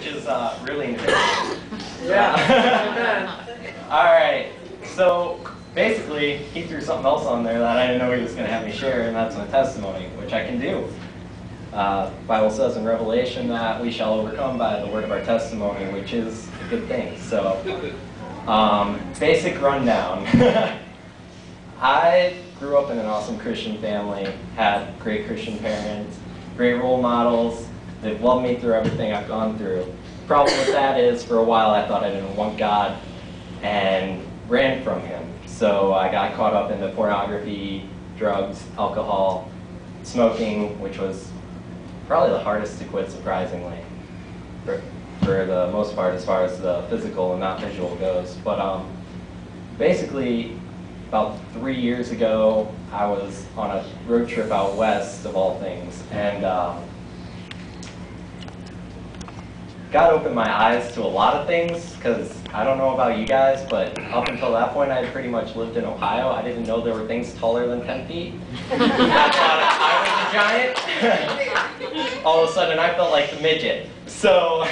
which is really intimidating. Yeah. All right. So basically, he threw something else on there that I didn't know he was going to have me share, and that's my testimony, which I can do. Bible says in Revelation that we shall overcome by the word of our testimony, which is a good thing. So, basic rundown. I grew up in an awesome Christian family, had great Christian parents, great role models. They've loved me through everything I've gone through. Problem with that is, for a while I thought I didn't want God and ran from Him. So I got caught up into pornography, drugs, alcohol, smoking, which was probably the hardest to quit, surprisingly, for the most part, as far as the physical and not visual goes. But basically, about 3 years ago, I was on a road trip out west, of all things, and God opened my eyes to a lot of things, because I don't know about you guys, but up until that point, I had pretty much lived in Ohio. I didn't know there were things taller than 10 feet. I thought I was a giant. All of a sudden, I felt like the midget. So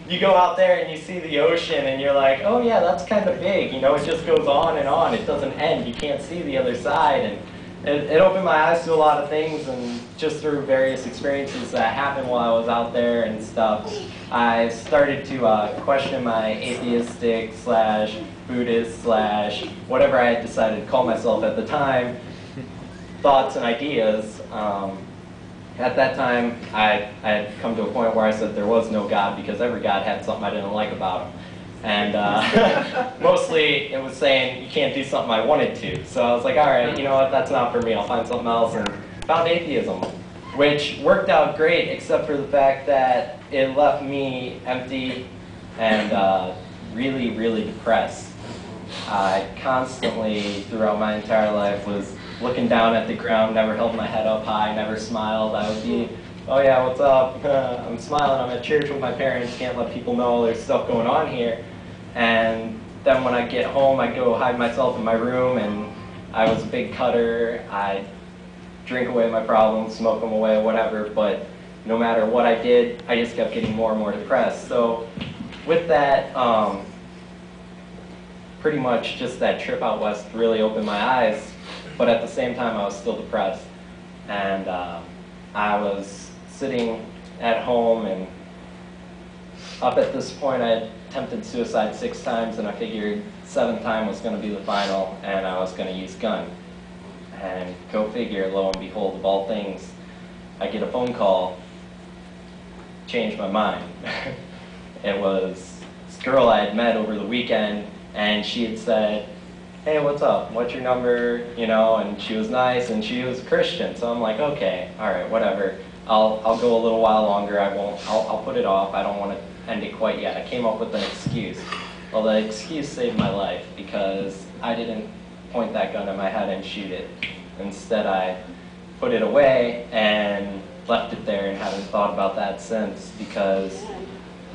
you go out there and you see the ocean, and you're like, oh yeah, that's kind of big. You know, it just goes on and on. It doesn't end. You can't see the other side. And it opened my eyes to a lot of things, and just through various experiences that happened while I was out there and stuff, I started to question my atheistic / Buddhist / whatever I had decided to call myself at the time, thoughts and ideas. At that time, I had come to a point where I said there was no God, because every God had something I didn't like about him. And mostly it was saying you can't do something I wanted to. So I was like, all right, you know what, that's not for me. I'll find something else, and found atheism, which worked out great, except for the fact that it left me empty and really, really depressed. I constantly, throughout my entire life, was looking down at the ground, never held my head up high, never smiled. I would be, oh yeah, what's up? I'm smiling, I'm at church with my parents, can't let people know there's stuff going on here. And then when I get home, I'd go hide myself in my room, and I was a big cutter. I'd drink away my problems, smoke them away, whatever, but no matter what I did, I just kept getting more and more depressed. So with that, pretty much just that trip out west really opened my eyes, but at the same time I was still depressed. And I was sitting at home, and up at this point I had attempted suicide 6 times, and I figured 7th time was going to be the final, and I was going to use gun. And go figure, lo and behold, of all things, I get a phone call, changed my mind. It was this girl I had met over the weekend, and she had said, hey, what's up? What's your number? You know, and she was nice, and she was a Christian. So I'm like, okay, all right, whatever. I'll go a little while longer. I'll put it off. I don't want to end it quite yet. I came up with an excuse. Well, the excuse saved my life, because I didn't point that gun at my head and shoot it. Instead, I put it away and left it there, and haven't thought about that since, because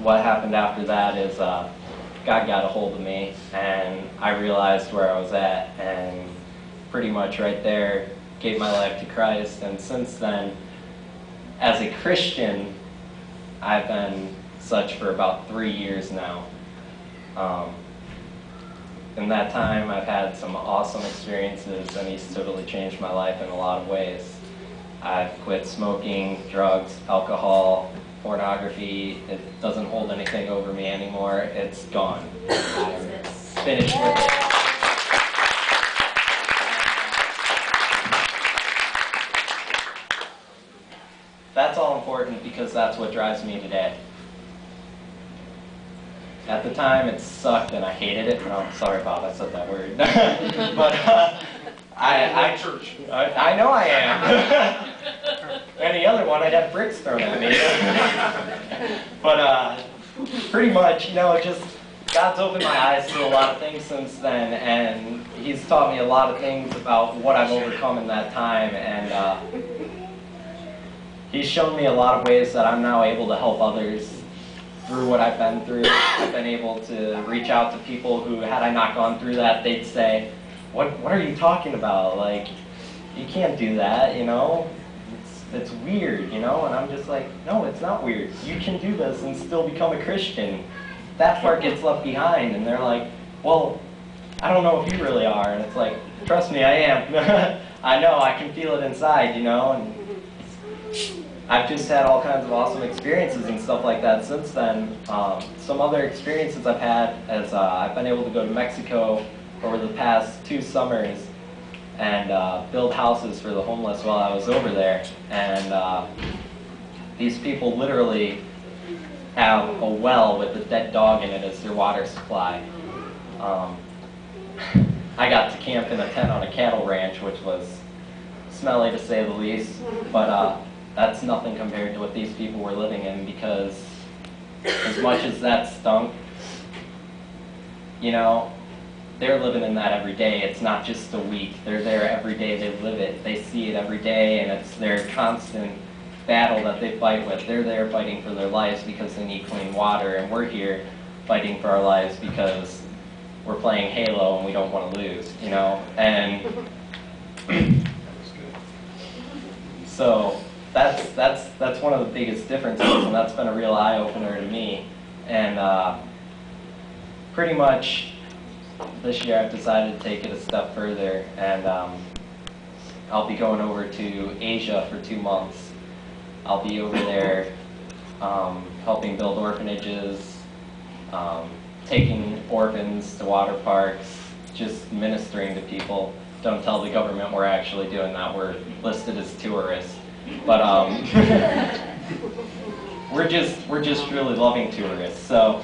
what happened after that is God got a hold of me, and I realized where I was at, and pretty much right there gave my life to Christ. And since then, as a Christian, I've been such for about 3 years now. In that time, I've had some awesome experiences, and He's totally changed my life in a lot of ways. I've quit smoking, drugs, alcohol, pornography. It doesn't hold anything over me anymore. It's gone. I'm finished with it. That's all important, because that's what drives me today. At the time, it sucked and I hated it. No, sorry, Bob, I said that word. But I know I am. Any other one, I'd have bricks thrown at me. But pretty much, you know, just God's opened my eyes to a lot of things since then, and He's taught me a lot of things about what I've overcome in that time, and He's shown me a lot of ways that I'm now able to help others through what I've been through. I've been able to reach out to people who, had I not gone through that, they'd say, what are you talking about? Like, you can't do that, you know? it's weird, you know? And I'm just like, no, it's not weird. You can do this and still become a Christian. That part gets left behind, and they're like, well, I don't know if you really are. And it's like, trust me, I am. I know, I can feel it inside, you know? And I've just had all kinds of awesome experiences and stuff like that since then. Some other experiences I've had is I've been able to go to Mexico over the past 2 summers and build houses for the homeless while I was over there. And these people literally have a well with a dead dog in it as their water supply. I got to camp in a tent on a cattle ranch, which was smelly to say the least, but that's nothing compared to what these people were living in, because as much as that stunk, you know, they're living in that every day. It's not just a week. They're there every day. They live it. They see it every day, and it's their constant battle that they fight with. They're there fighting for their lives because they need clean water, and we're here fighting for our lives because we're playing Halo and we don't want to lose, you know? And so that's one of the biggest differences, and that's been a real eye-opener to me. And pretty much this year I've decided to take it a step further, and I'll be going over to Asia for 2 months. I'll be over there helping build orphanages, taking orphans to water parks, just ministering to people. Don't tell the government we're actually doing that. We're listed as tourists. But we're just really loving tourists. So